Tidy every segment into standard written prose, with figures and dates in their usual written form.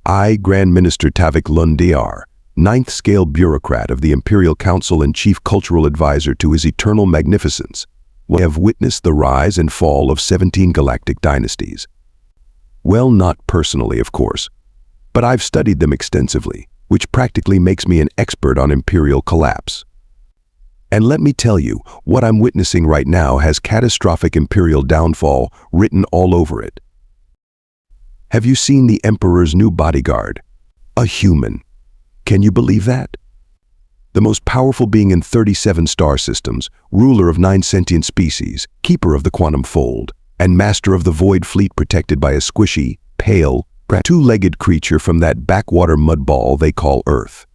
I, Grand Minister Tavik Lundiar, ninth scale bureaucrat of the Imperial Council and chief cultural advisor to His Eternal Magnificence, have witnessed the rise and fall of 17 galactic dynasties. Well, not personally, of course, but I've studied them extensively, which practically makes me an expert on Imperial collapse. And let me tell you, what I'm witnessing right now has catastrophic Imperial downfall written all over it. Have you seen the Emperor's new bodyguard? A human. Can you believe that? The most powerful being in 37 star systems, ruler of 9 sentient species, keeper of the quantum fold, and master of the void fleet protected by a squishy, pale, two-legged creature from that backwater mudball they call Earth.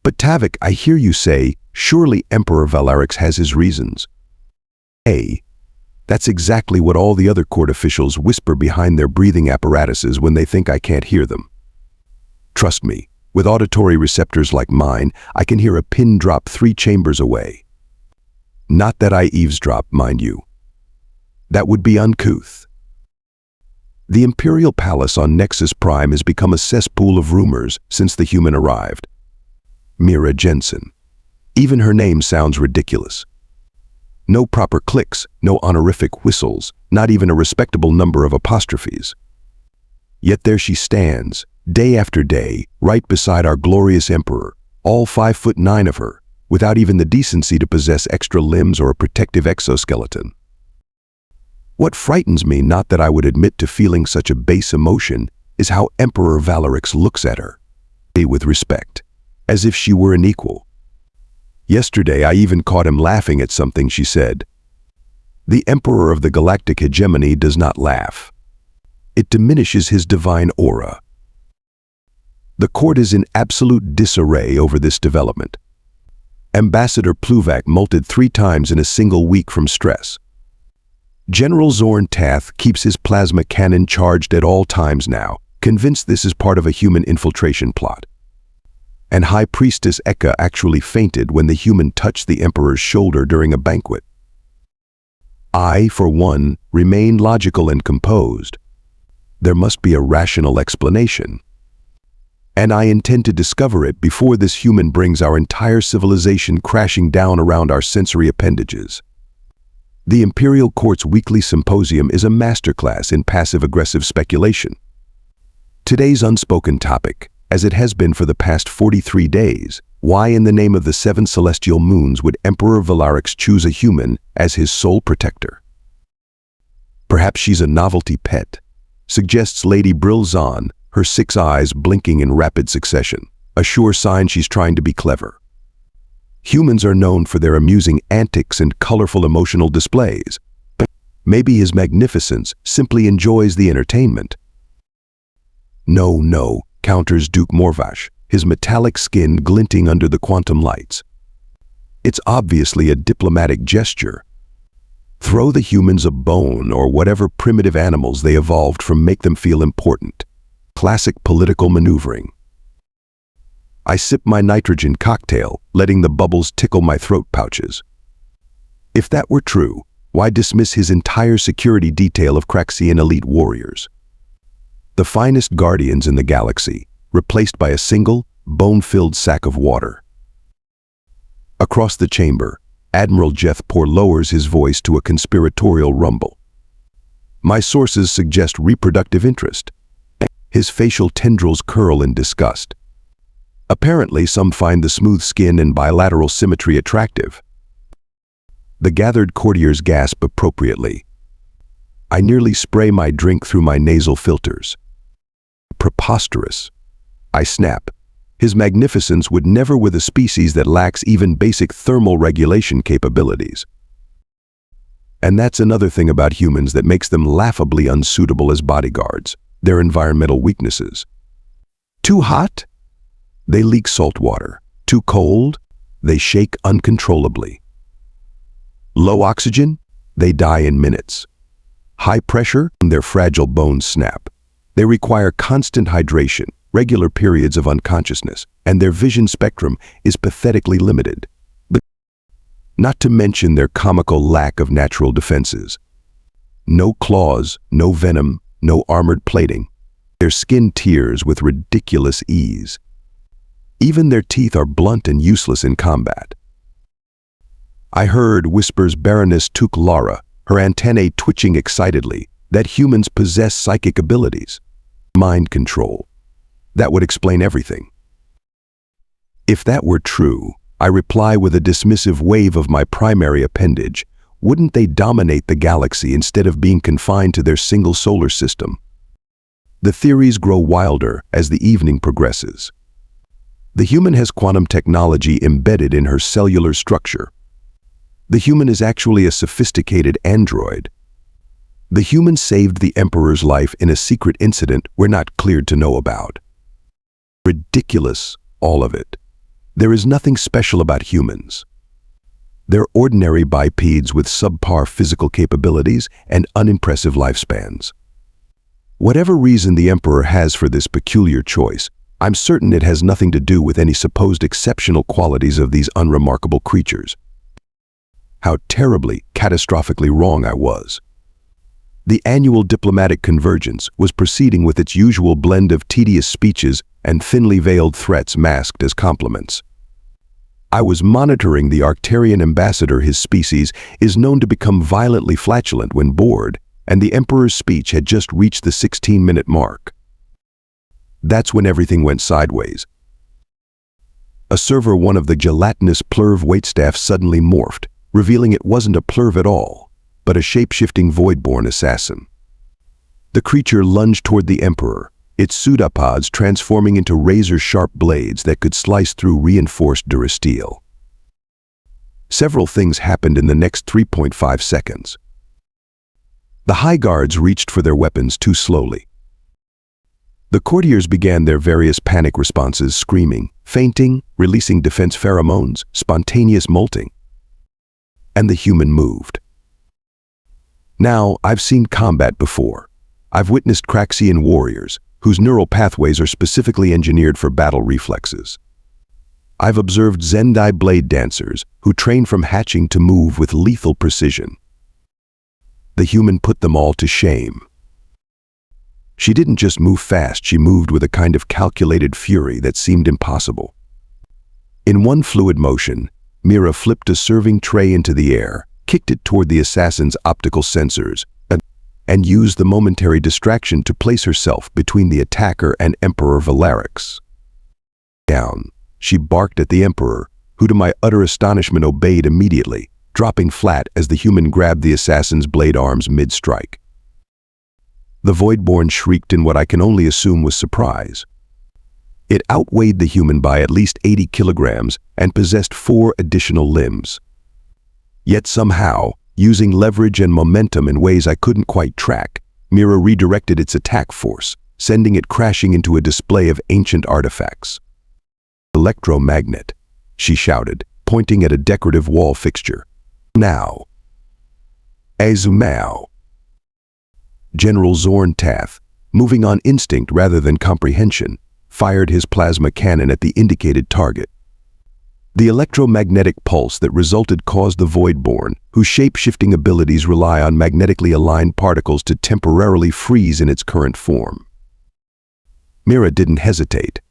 But Tavik, I hear you say, surely Emperor Valarix has his reasons. Hey, that's exactly what all the other court officials whisper behind their breathing apparatuses when they think I can't hear them. Trust me, with auditory receptors like mine, I can hear a pin drop 3 chambers away. Not that I eavesdrop, mind you. That would be uncouth. The Imperial Palace on Nexus Prime has become a cesspool of rumors since the human arrived. Mira Jensen. Even her name sounds ridiculous. No proper clicks, no honorific whistles, not even a respectable number of apostrophes. Yet there she stands, day after day, right beside our glorious Emperor, all 5'9" of her, without even the decency to possess extra limbs or a protective exoskeleton. What frightens me, not that I would admit to feeling such a base emotion, is how Emperor Valarix looks at her, with respect, as if she were an equal. Yesterday I even caught him laughing at something she said. The Emperor of the Galactic hegemony does not laugh. It diminishes his divine aura. The court is in absolute disarray over this development. Ambassador Pluvak molted 3 times in a single week from stress. General Zorn Tath keeps his plasma cannon charged at all times now, convinced this is part of a human infiltration plot. And High Priestess Eka actually fainted when the human touched the Emperor's shoulder during a banquet. I, for one, remain logical and composed. There must be a rational explanation. And I intend to discover it before this human brings our entire civilization crashing down around our sensory appendages. The Imperial Court's weekly symposium is a masterclass in passive-aggressive speculation. Today's unspoken topic, as it has been for the past 43 days, why in the name of the 7 celestial moons would Emperor Valarix choose a human as his sole protector? Perhaps she's a novelty pet, suggests Lady Brilzan, her 6 eyes blinking in rapid succession, a sure sign she's trying to be clever. Humans are known for their amusing antics and colorful emotional displays, but maybe His Magnificence simply enjoys the entertainment. No, counters Duke Morvash, his metallic skin glinting under the quantum lights. It's obviously a diplomatic gesture. Throw the humans a bone or whatever primitive animals they evolved from, make them feel important. Classic political maneuvering. I sip my nitrogen cocktail, letting the bubbles tickle my throat pouches. If that were true, why dismiss his entire security detail of Craxian elite warriors? The finest guardians in the galaxy, replaced by a single, bone-filled sack of water. Across the chamber, Admiral Jethpor lowers his voice to a conspiratorial rumble. My sources suggest reproductive interest. His facial tendrils curl in disgust. Apparently, some find the smooth skin and bilateral symmetry attractive. The gathered courtiers gasp appropriately. I nearly spray my drink through my nasal filters. Preposterous. I snap. His Magnificence would never with a species that lacks even basic thermal regulation capabilities. And that's another thing about humans that makes them laughably unsuitable as bodyguards, their environmental weaknesses. Too hot? They leak salt water. Too cold? They shake uncontrollably. Low oxygen? They die in minutes. High pressure? Their fragile bones snap. They require constant hydration, regular periods of unconsciousness, and their vision spectrum is pathetically limited. Not to mention their comical lack of natural defenses. No claws, no venom, no armored plating. Their skin tears with ridiculous ease. Even their teeth are blunt and useless in combat. I heard, whispers Baroness Tuk Lara, her antennae twitching excitedly, that humans possess psychic abilities. Mind control. That would explain everything. If that were true, I reply with a dismissive wave of my primary appendage, wouldn't they dominate the galaxy instead of being confined to their single solar system? The theories grow wilder as the evening progresses. The human has quantum technology embedded in her cellular structure. The human is actually a sophisticated android. The human saved the Emperor's life in a secret incident we're not cleared to know about. Ridiculous, all of it. There is nothing special about humans. They're ordinary bipeds with subpar physical capabilities and unimpressive lifespans. Whatever reason the Emperor has for this peculiar choice, I'm certain it has nothing to do with any supposed exceptional qualities of these unremarkable creatures. How terribly, catastrophically wrong I was. The annual diplomatic convergence was proceeding with its usual blend of tedious speeches and thinly veiled threats masked as compliments. I was monitoring the Arcturian ambassador. His species is known to become violently flatulent when bored, and the Emperor's speech had just reached the 16-minute mark. That's when everything went sideways. A server one of the gelatinous plurv waitstaff suddenly morphed, revealing it wasn't a plurv at all, but a shape-shifting void-born assassin. The creature lunged toward the Emperor, its pseudopods transforming into razor-sharp blades that could slice through reinforced durasteel. Several things happened in the next 3.5 seconds. The High Guards reached for their weapons too slowly. The courtiers began their various panic responses, screaming, fainting, releasing defense pheromones, spontaneous molting. And the human moved. Now, I've seen combat before. I've witnessed Craxian warriors, whose neural pathways are specifically engineered for battle reflexes. I've observed Zendai blade dancers, who train from hatching to move with lethal precision. The human put them all to shame. She didn't just move fast, she moved with a kind of calculated fury that seemed impossible. In one fluid motion, Mira flipped a serving tray into the air, kicked it toward the assassin's optical sensors, and used the momentary distraction to place herself between the attacker and Emperor Valarix. Down, she barked at the Emperor, who to my utter astonishment obeyed immediately, dropping flat as the human grabbed the assassin's blade arms mid-strike. The Voidborn shrieked in what I can only assume was surprise. It outweighed the human by at least 80 kilograms and possessed 4 additional limbs. Yet somehow, using leverage and momentum in ways I couldn't quite track, Mira redirected its attack force, sending it crashing into a display of ancient artifacts. "Electromagnet," she shouted, pointing at a decorative wall fixture. "Now." "Azumao." General Zorn Tath, moving on instinct rather than comprehension, fired his plasma cannon at the indicated target. The electromagnetic pulse that resulted caused the Voidborn, whose shape-shifting abilities rely on magnetically aligned particles, to temporarily freeze in its current form. Mira didn't hesitate.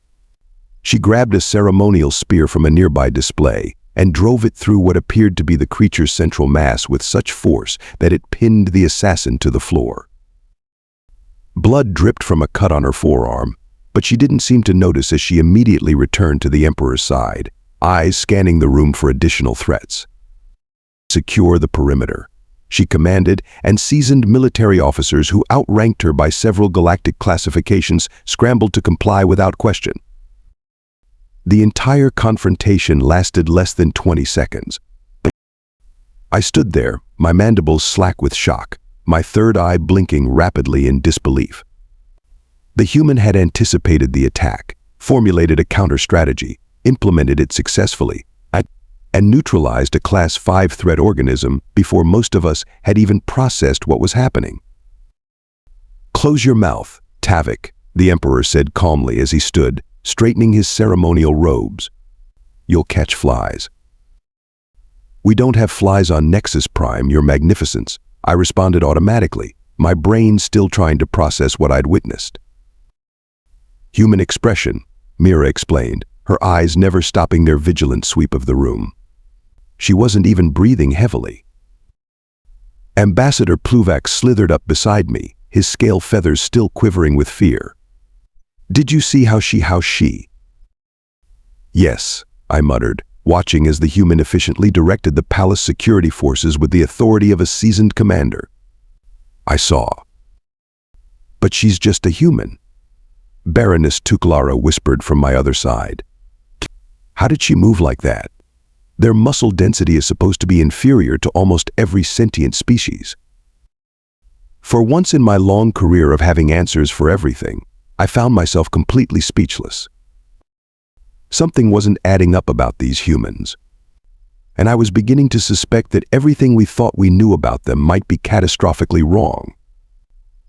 She grabbed a ceremonial spear from a nearby display and drove it through what appeared to be the creature's central mass with such force that it pinned the assassin to the floor. Blood dripped from a cut on her forearm, but she didn't seem to notice as she immediately returned to the Emperor's side, eyes scanning the room for additional threats. "Secure the perimeter," she commanded, and seasoned military officers who outranked her by several galactic classifications scrambled to comply without question. The entire confrontation lasted less than 20 seconds. I stood there, my mandibles slack with shock, my third eye blinking rapidly in disbelief. The human had anticipated the attack, formulated a counter-strategy, implemented it successfully, and neutralized a Class 5 threat organism before most of us had even processed what was happening. "Close your mouth, Tavik," the Emperor said calmly as he stood, straightening his ceremonial robes. "You'll catch flies." "We don't have flies on Nexus Prime, Your Magnificence," I responded automatically, my brain still trying to process what I'd witnessed. Human expression, Mira explained, her eyes never stopping their vigilant sweep of the room. She wasn't even breathing heavily. Ambassador Tavik slithered up beside me, his scale feathers still quivering with fear. "Did you see how she?" "Yes," I muttered, watching as the human efficiently directed the palace security forces with the authority of a seasoned commander. "I saw." "But she's just a human," Baroness Tuklara whispered from my other side. "How did she move like that? Their muscle density is supposed to be inferior to almost every sentient species." For once in my long career of having answers for everything, I found myself completely speechless. Something wasn't adding up about these humans, and I was beginning to suspect that everything we thought we knew about them might be catastrophically wrong.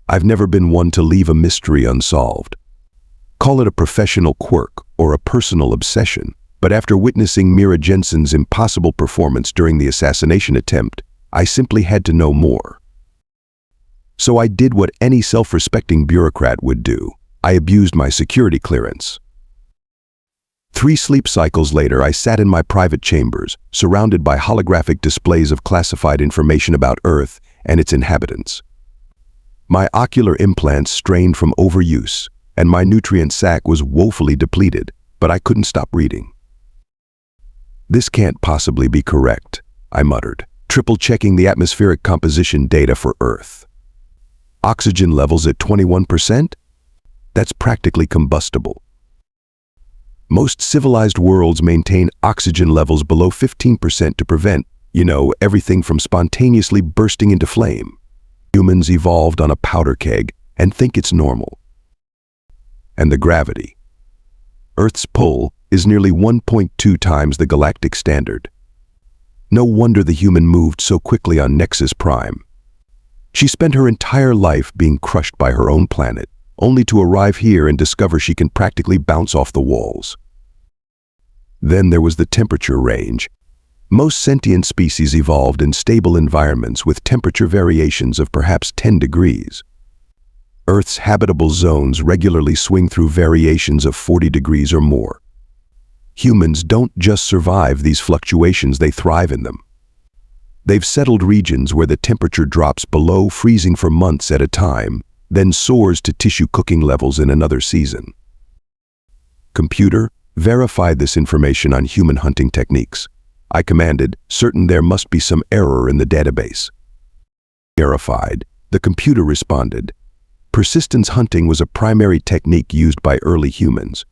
I've never been one to leave a mystery unsolved. Call it a professional quirk or a personal obsession, but after witnessing Mira Jensen's impossible performance during the assassination attempt, I simply had to know more. So I did what any self-respecting bureaucrat would do. I abused my security clearance. 3 sleep cycles later, I sat in my private chambers, surrounded by holographic displays of classified information about Earth and its inhabitants. My ocular implants strained from overuse, and my nutrient sac was woefully depleted, but I couldn't stop reading. "This can't possibly be correct," I muttered, triple-checking the atmospheric composition data for Earth. Oxygen levels at 21%? That's practically combustible. Most civilized worlds maintain oxygen levels below 15% to prevent, everything from spontaneously bursting into flame. Humans evolved on a powder keg and think it's normal. And the gravity. Earth's pull is nearly 1.2 times the galactic standard. No wonder the human moved so quickly on Nexus Prime. She spent her entire life being crushed by her own planet, only to arrive here and discover she can practically bounce off the walls. Then there was the temperature range. Most sentient species evolved in stable environments with temperature variations of perhaps 10 degrees. Earth's habitable zones regularly swing through variations of 40 degrees or more. Humans don't just survive these fluctuations, they thrive in them. They've settled regions where the temperature drops below freezing for months at a time, then soars to tissue cooking levels in another season. "Computer, verify this information on human hunting techniques," I commanded, certain there must be some error in the database. Verified, the computer responded. Persistence hunting was a primary technique used by early humans.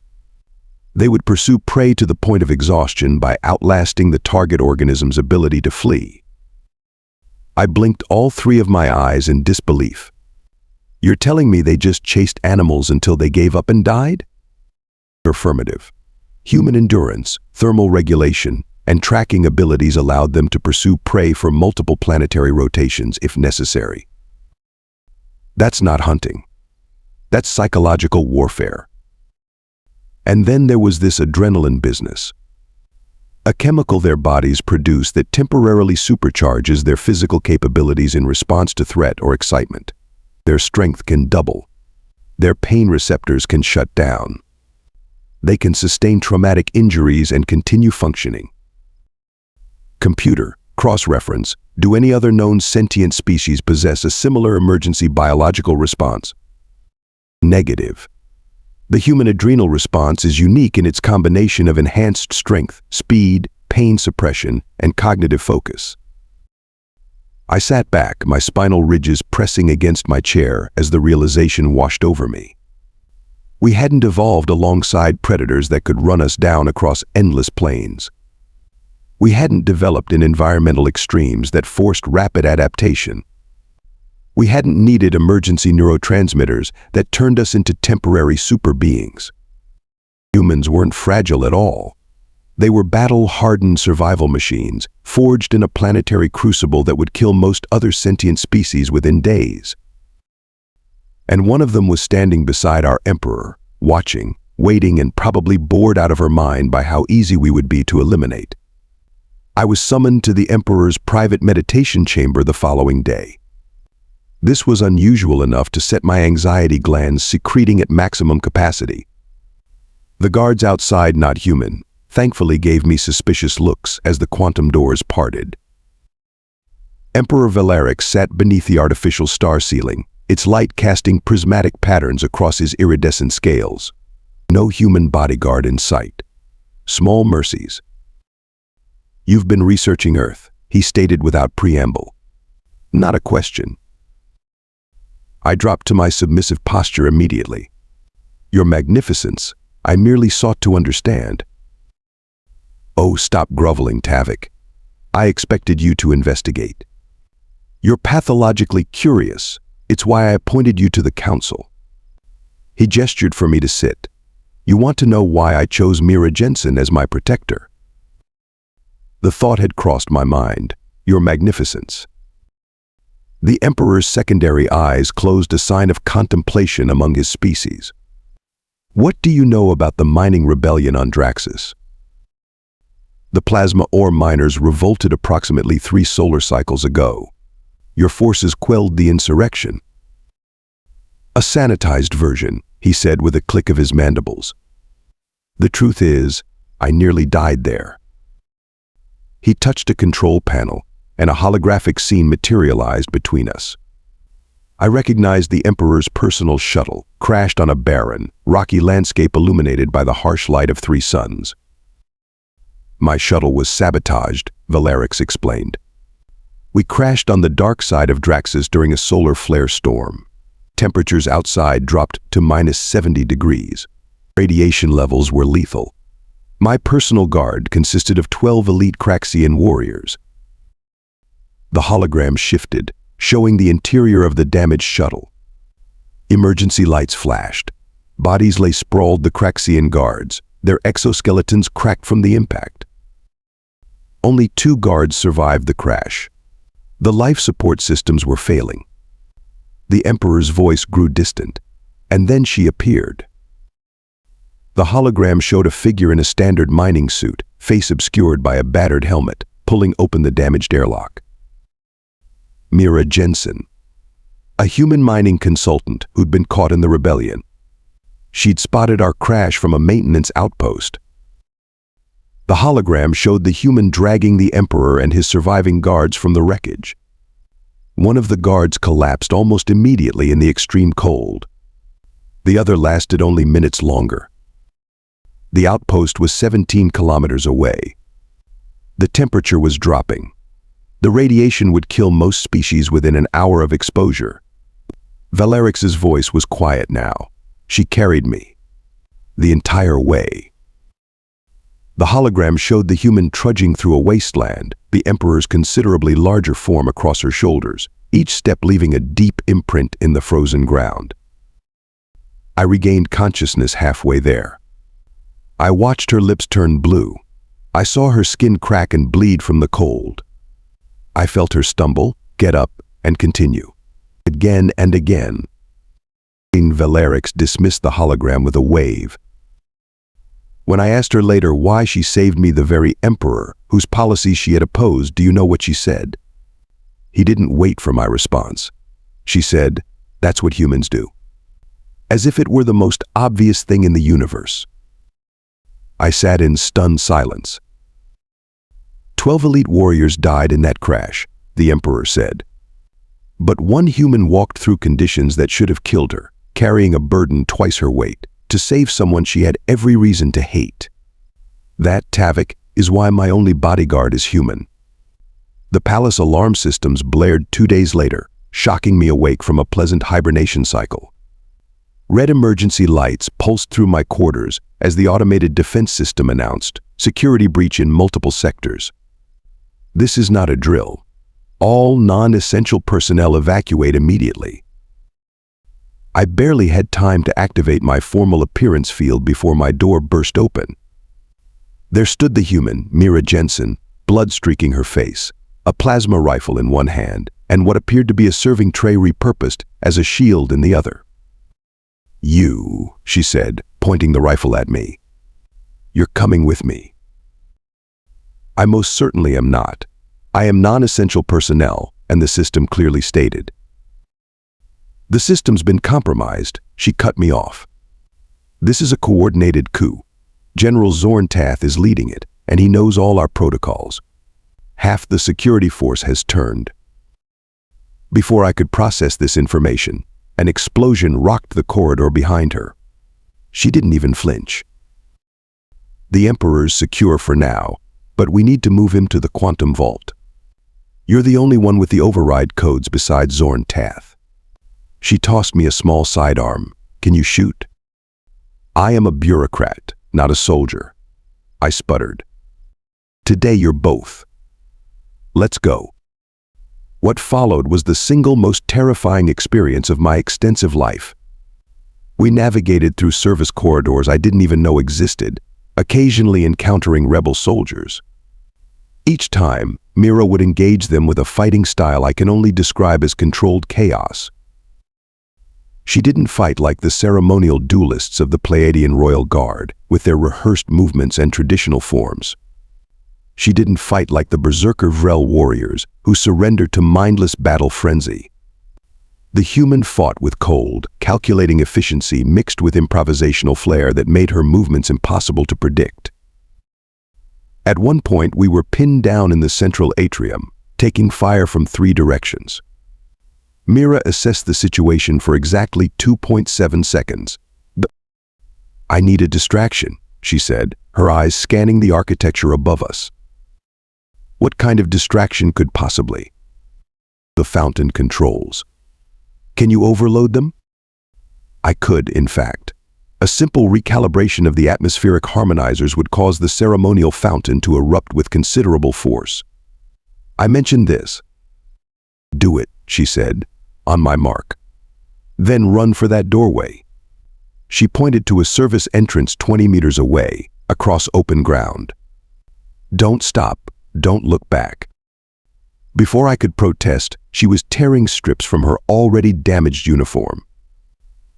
They would pursue prey to the point of exhaustion by outlasting the target organism's ability to flee. I blinked all 3 of my eyes in disbelief. "You're telling me they just chased animals until they gave up and died?" Affirmative. Human endurance, thermal regulation, and tracking abilities allowed them to pursue prey for multiple planetary rotations if necessary. That's not hunting. That's psychological warfare. And then there was this adrenaline business. A chemical their bodies produce that temporarily supercharges their physical capabilities in response to threat or excitement. Their strength can double. Their pain receptors can shut down. They can sustain traumatic injuries and continue functioning. Computer, cross-reference, do any other known sentient species possess a similar emergency biological response? Negative. The human adrenal response is unique in its combination of enhanced strength, speed, pain suppression, and cognitive focus. I sat back, my spinal ridges pressing against my chair as the realization washed over me. We hadn't evolved alongside predators that could run us down across endless plains. We hadn't developed in environmental extremes that forced rapid adaptation. We hadn't needed emergency neurotransmitters that turned us into temporary super beings. Humans weren't fragile at all. They were battle-hardened survival machines, forged in a planetary crucible that would kill most other sentient species within days. And one of them was standing beside our Emperor, watching, waiting, and probably bored out of her mind by how easy we would be to eliminate. I was summoned to the Emperor's private meditation chamber the following day. This was unusual enough to set my anxiety glands secreting at maximum capacity, The guards outside, not human, thankfully gave me suspicious looks as the quantum doors parted. Emperor Valarix sat beneath the artificial star ceiling, its light casting prismatic patterns across his iridescent scales. No human bodyguard in sight. Small mercies. "You've been researching Earth," he stated without preamble. Not a question. I dropped to my submissive posture immediately. "Your Magnificence, I merely sought to understand." "Oh, stop groveling, Tavik. I expected you to investigate. You're pathologically curious. It's why I appointed you to the council." He gestured for me to sit. "You want to know why I chose Mira Jensen as my protector?" The thought had crossed my mind. "Your Magnificence." The Emperor's secondary eyes closed, a sign of contemplation among his species. "What do you know about the mining rebellion on Draxus?" "The plasma ore miners revolted approximately 3 solar cycles ago. Your forces quelled the insurrection." "A sanitized version," he said with a click of his mandibles. "The truth is, I nearly died there." He touched a control panel, and a holographic scene materialized between us. I recognized the Emperor's personal shuttle, crashed on a barren, rocky landscape illuminated by the harsh light of 3 suns. "My shuttle was sabotaged," Valarix explained. "We crashed on the dark side of Draxus during a solar flare storm. Temperatures outside dropped to -70 degrees. Radiation levels were lethal. My personal guard consisted of 12 elite Craxian warriors." The hologram shifted, showing the interior of the damaged shuttle. Emergency lights flashed. Bodies lay sprawled, the Craxian guards, their exoskeletons cracked from the impact. Only 2 guards survived the crash. The life support systems were failing. The Emperor's voice grew distant, and then she appeared. The hologram showed a figure in a standard mining suit, face obscured by a battered helmet, pulling open the damaged airlock. Mira Jensen, a human mining consultant who'd been caught in the rebellion. She'd spotted our crash from a maintenance outpost. The hologram showed the human dragging the Emperor and his surviving guards from the wreckage. One of the guards collapsed almost immediately in the extreme cold. The other lasted only minutes longer. The outpost was 17 kilometers away. The temperature was dropping. The radiation would kill most species within an hour of exposure. Valarix's voice was quiet now. She carried me the entire way. The hologram showed the human trudging through a wasteland, the Emperor's considerably larger form across her shoulders, each step leaving a deep imprint in the frozen ground. I regained consciousness halfway there. I watched her lips turn blue. I saw her skin crack and bleed from the cold. I felt her stumble, get up, and continue. Again and again. Valarix dismissed the hologram with a wave. When I asked her later why she saved me the very Emperor, whose policies she had opposed, do you know what she said? He didn't wait for my response. She said, "That's what humans do." As if it were the most obvious thing in the universe. I sat in stunned silence. 12 elite warriors died in that crash, the Emperor said. But one human walked through conditions that should have killed her, carrying a burden twice her weight, to save someone she had every reason to hate. That, Tavik, is why my only bodyguard is human. The palace alarm systems blared 2 days later, shocking me awake from a pleasant hibernation cycle. Red emergency lights pulsed through my quarters as the automated defense system announced, security breach in multiple sectors. This is not a drill. All non-essential personnel evacuate immediately. I barely had time to activate my formal appearance field before my door burst open. There stood the human, Mira Jensen, blood streaking her face, a plasma rifle in one hand, and what appeared to be a serving tray repurposed as a shield in the other. "You," she said, pointing the rifle at me. "You're coming with me." I most certainly am not. I am non-essential personnel, and the system clearly stated. "The system's been compromised," she cut me off. "This is a coordinated coup. General Zorn Tath is leading it, and he knows all our protocols. Half the security force has turned. Before I could process this information, an explosion rocked the corridor behind her. She didn't even flinch. The Emperor's secure for now, but we need to move him to the quantum vault. You're the only one with the override codes besides Zorn Tath. She tossed me a small sidearm. Can you shoot? I am a bureaucrat, not a soldier. I sputtered. Today you're both. Let's go. What followed was the single most terrifying experience of my extensive life. We navigated through service corridors I didn't even know existed, occasionally encountering rebel soldiers. Each time, Mira would engage them with a fighting style I can only describe as controlled chaos. She didn't fight like the ceremonial duelists of the Pleiadian Royal Guard, with their rehearsed movements and traditional forms. She didn't fight like the Berserker Vrel warriors, who surrendered to mindless battle frenzy. The human fought with cold, calculating efficiency mixed with improvisational flair that made her movements impossible to predict. At one point, we were pinned down in the central atrium, taking fire from 3 directions. Mira assessed the situation for exactly 2.7 seconds. I need a distraction, she said, her eyes scanning the architecture above us. What kind of distraction could possibly? The fountain controls. Can you overload them? I could, in fact. A simple recalibration of the atmospheric harmonizers would cause the ceremonial fountain to erupt with considerable force. I mentioned this. Do it, she said, on my mark. Then run for that doorway. She pointed to a service entrance 20 meters away, across open ground. Don't stop, don't look back. Before I could protest, she was tearing strips from her already damaged uniform.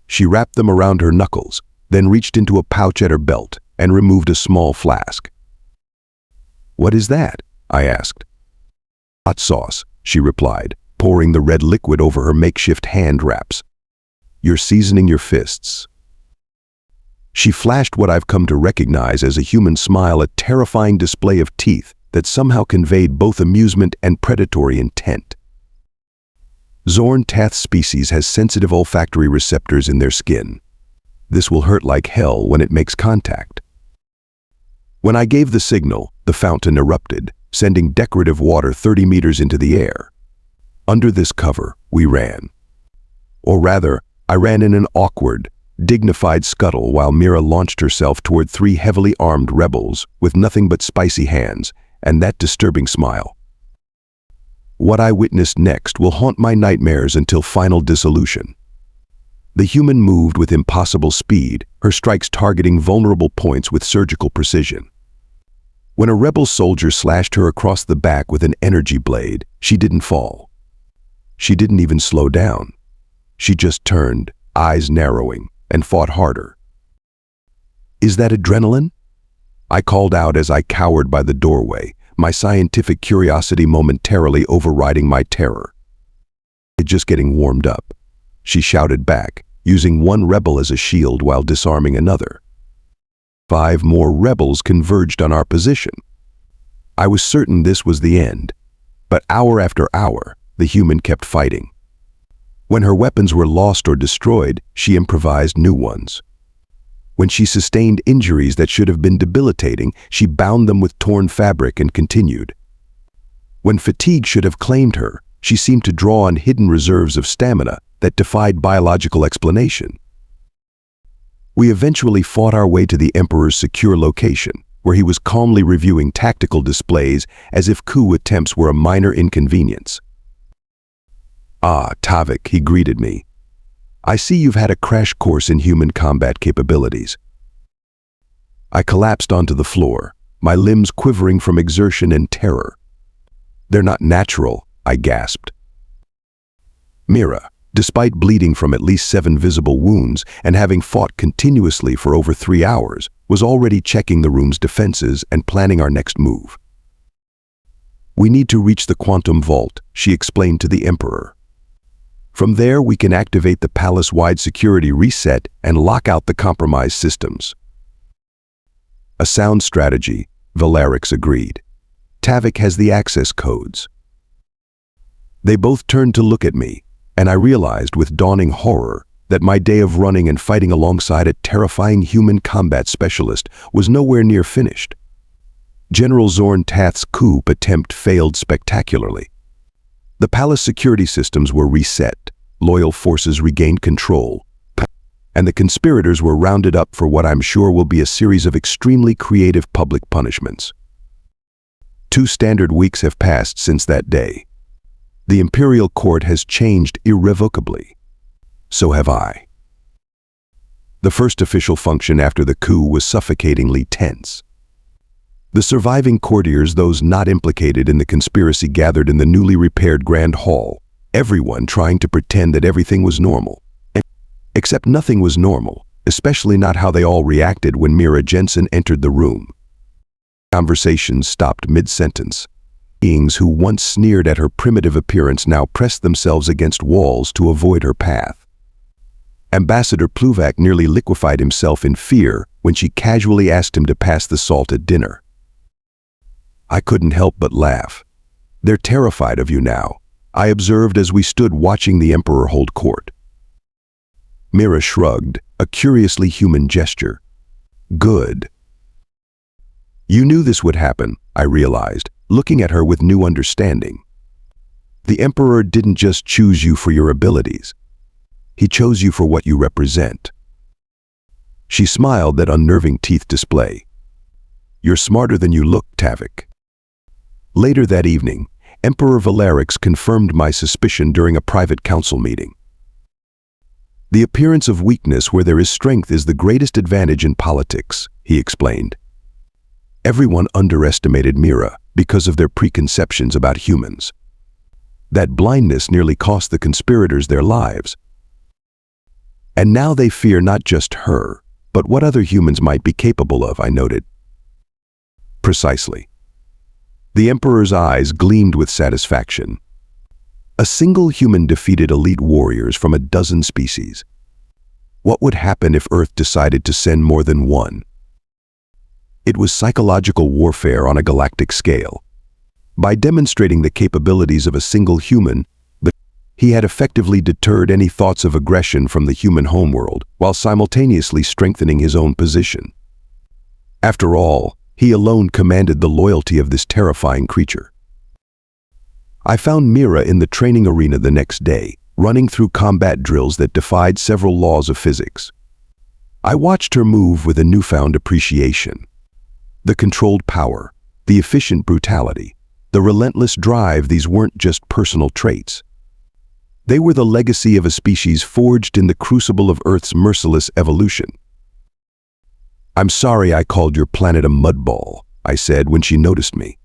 She wrapped them around her knuckles, then reached into a pouch at her belt and removed a small flask. What is that? I asked. Hot sauce, she replied, pouring the red liquid over her makeshift hand wraps. You're seasoning your fists. She flashed what I've come to recognize as a human smile, a terrifying display of teeth that somehow conveyed both amusement and predatory intent. Zorn Tath's species has sensitive olfactory receptors in their skin. This will hurt like hell when it makes contact. When I gave the signal, the fountain erupted, sending decorative water 30 meters into the air. Under this cover, we ran. Or rather, I ran in an awkward, dignified scuttle while Mira launched herself toward 3 heavily armed rebels with nothing but spicy hands and that disturbing smile. What I witnessed next will haunt my nightmares until final dissolution. The human moved with impossible speed, her strikes targeting vulnerable points with surgical precision. When a rebel soldier slashed her across the back with an energy blade, she didn't fall. She didn't even slow down. She just turned, eyes narrowing, and fought harder. Is that adrenaline? I called out as I cowered by the doorway, my scientific curiosity momentarily overriding my terror. It's just getting warmed up, she shouted back, using one rebel as a shield while disarming another. 5 more rebels converged on our position. I was certain this was the end, but hour after hour, the human kept fighting. When her weapons were lost or destroyed, she improvised new ones. When she sustained injuries that should have been debilitating, she bound them with torn fabric and continued. When fatigue should have claimed her, she seemed to draw on hidden reserves of stamina that defied biological explanation. We eventually fought our way to the Emperor's secure location, where he was calmly reviewing tactical displays as if coup attempts were a minor inconvenience. Ah, Tavik, he greeted me. I see you've had a crash course in human combat capabilities. I collapsed onto the floor, my limbs quivering from exertion and terror. They're not natural, I gasped. Mira, despite bleeding from at least 7 visible wounds and having fought continuously for over 3 hours, was already checking the room's defenses and planning our next move. We need to reach the quantum vault, she explained to the Emperor. From there, we can activate the palace-wide security reset and lock out the compromised systems. A sound strategy, Valarix agreed. Tavik has the access codes. They both turned to look at me, and I realized with dawning horror that my day of running and fighting alongside a terrifying human combat specialist was nowhere near finished. General Zorn Tath's coup attempt failed spectacularly. The palace security systems were reset, loyal forces regained control, and the conspirators were rounded up for what I'm sure will be a series of extremely creative public punishments. 2 standard weeks have passed since that day. The Imperial Court has changed irrevocably. So have I. The first official function after the coup was suffocatingly tense. The surviving courtiers, those not implicated in the conspiracy, gathered in the newly repaired Grand Hall, everyone trying to pretend that everything was normal. Except nothing was normal, especially not how they all reacted when Mira Jensen entered the room. Conversations stopped mid-sentence. Beings who once sneered at her primitive appearance now pressed themselves against walls to avoid her path. Ambassador Pluvak nearly liquefied himself in fear when she casually asked him to pass the salt at dinner. I couldn't help but laugh. "They're terrified of you now," I observed as we stood watching the Emperor hold court. Mira shrugged, a curiously human gesture. "Good." "You knew this would happen," I realized, looking at her with new understanding. "The Emperor didn't just choose you for your abilities. He chose you for what you represent." She smiled, that unnerving teeth display. "You're smarter than you look, Tavik." Later that evening, Emperor Valarix confirmed my suspicion during a private council meeting. "The appearance of weakness where there is strength is the greatest advantage in politics," he explained. Everyone underestimated Mira because of their preconceptions about humans. That blindness nearly cost the conspirators their lives. And now they fear not just her, but what other humans might be capable of, I noted. Precisely. The Emperor's eyes gleamed with satisfaction. A single human defeated elite warriors from a dozen species. What would happen if Earth decided to send more than one? It was psychological warfare on a galactic scale. By demonstrating the capabilities of a single human, he had effectively deterred any thoughts of aggression from the human homeworld, while simultaneously strengthening his own position. After all, he alone commanded the loyalty of this terrifying creature. I found Mira in the training arena the next day, running through combat drills that defied several laws of physics. I watched her move with a newfound appreciation. The controlled power, the efficient brutality, the relentless drive, these weren't just personal traits. They were the legacy of a species forged in the crucible of Earth's merciless evolution. "I'm sorry I called your planet a mudball," I said when she noticed me.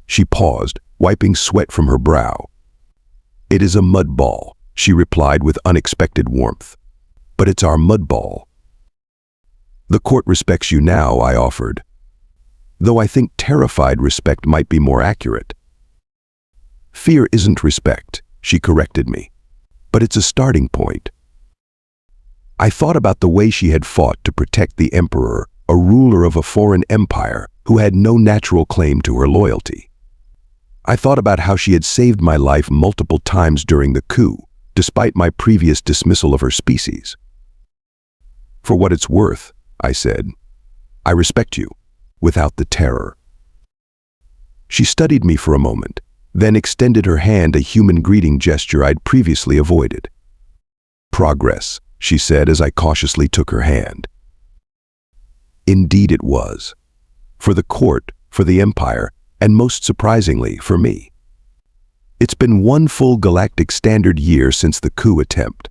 She paused, wiping sweat from her brow. "It is a mudball," she replied with unexpected warmth. "But it's our mudball." "The court respects you now," I offered. "Though I think terrified respect might be more accurate." "Fear isn't respect," she corrected me. "But it's a starting point." I thought about the way she had fought to protect the Emperor, a ruler of a foreign empire who had no natural claim to her loyalty. I thought about how she had saved my life multiple times during the coup, despite my previous dismissal of her species. "For what it's worth," I said, "I respect you, without the terror." She studied me for a moment, then extended her hand, a human greeting gesture I'd previously avoided. "Progress," she said as I cautiously took her hand. Indeed it was. For the court, for the Empire, and most surprisingly, for me. It's been one full galactic standard year since the coup attempt.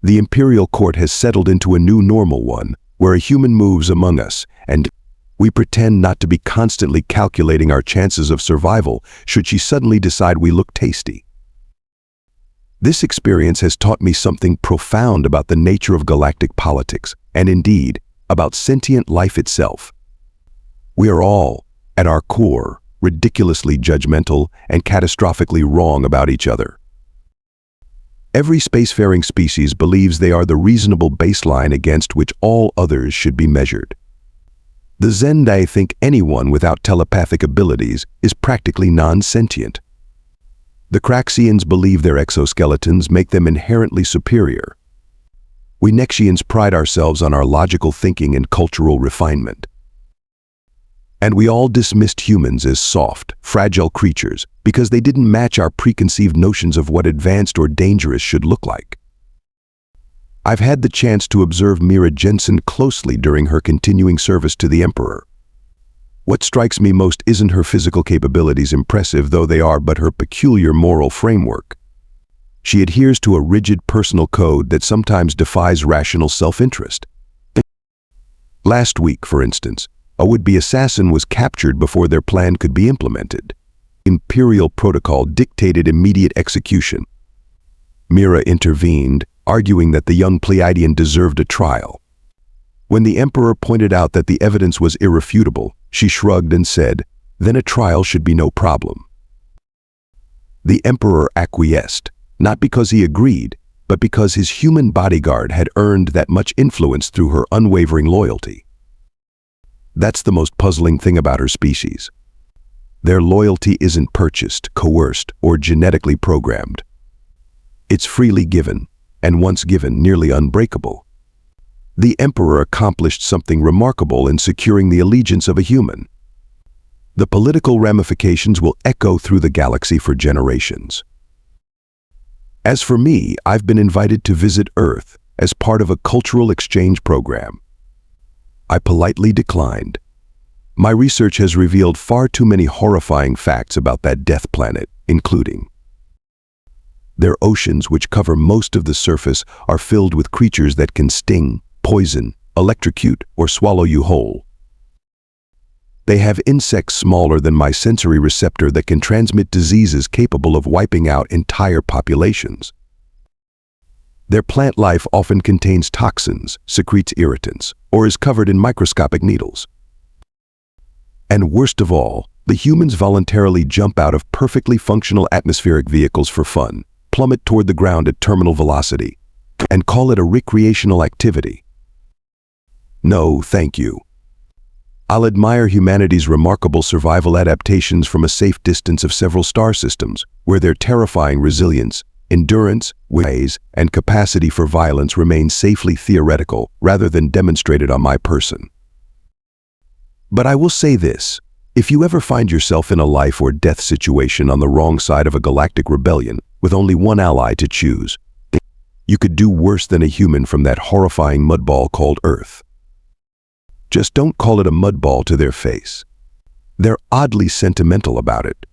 The Imperial Court has settled into a new normal one, where a human moves among us, and we pretend not to be constantly calculating our chances of survival should she suddenly decide we look tasty. This experience has taught me something profound about the nature of galactic politics, and indeed, about sentient life itself. We are all, at our core, ridiculously judgmental and catastrophically wrong about each other. Every spacefaring species believes they are the reasonable baseline against which all others should be measured. The Zendai think anyone without telepathic abilities is practically non-sentient. The Craxians believe their exoskeletons make them inherently superior. We Nexians pride ourselves on our logical thinking and cultural refinement. And we all dismissed humans as soft, fragile creatures because they didn't match our preconceived notions of what advanced or dangerous should look like. I've had the chance to observe Mira Jensen closely during her continuing service to the Emperor. What strikes me most isn't her physical capabilities, impressive though they are, but her peculiar moral framework. She adheres to a rigid personal code that sometimes defies rational self-interest. Last week, for instance, a would-be assassin was captured before their plan could be implemented. Imperial protocol dictated immediate execution. Mira intervened, arguing that the young Pleiadian deserved a trial. When the Emperor pointed out that the evidence was irrefutable, she shrugged and said, "Then a trial should be no problem." The Emperor acquiesced, not because he agreed, but because his human bodyguard had earned that much influence through her unwavering loyalty. That's the most puzzling thing about her species. Their loyalty isn't purchased, coerced, or genetically programmed. It's freely given, and once given, nearly unbreakable. The Emperor accomplished something remarkable in securing the allegiance of a human. The political ramifications will echo through the galaxy for generations. As for me, I've been invited to visit Earth as part of a cultural exchange program. I politely declined. My research has revealed far too many horrifying facts about that death planet, including their oceans, which cover most of the surface, are filled with creatures that can sting, poison, electrocute, or swallow you whole. They have insects smaller than my sensory receptor that can transmit diseases capable of wiping out entire populations. Their plant life often contains toxins, secretes irritants, or is covered in microscopic needles. And worst of all, the humans voluntarily jump out of perfectly functional atmospheric vehicles for fun, plummet toward the ground at terminal velocity, and call it a recreational activity. No, thank you. I'll admire humanity's remarkable survival adaptations from a safe distance of several star systems, where their terrifying resilience, endurance, ways, and capacity for violence remain safely theoretical rather than demonstrated on my person. But I will say this, if you ever find yourself in a life or death situation on the wrong side of a galactic rebellion with only one ally to choose, you could do worse than a human from that horrifying mudball called Earth. Just don't call it a mudball to their face. They're oddly sentimental about it,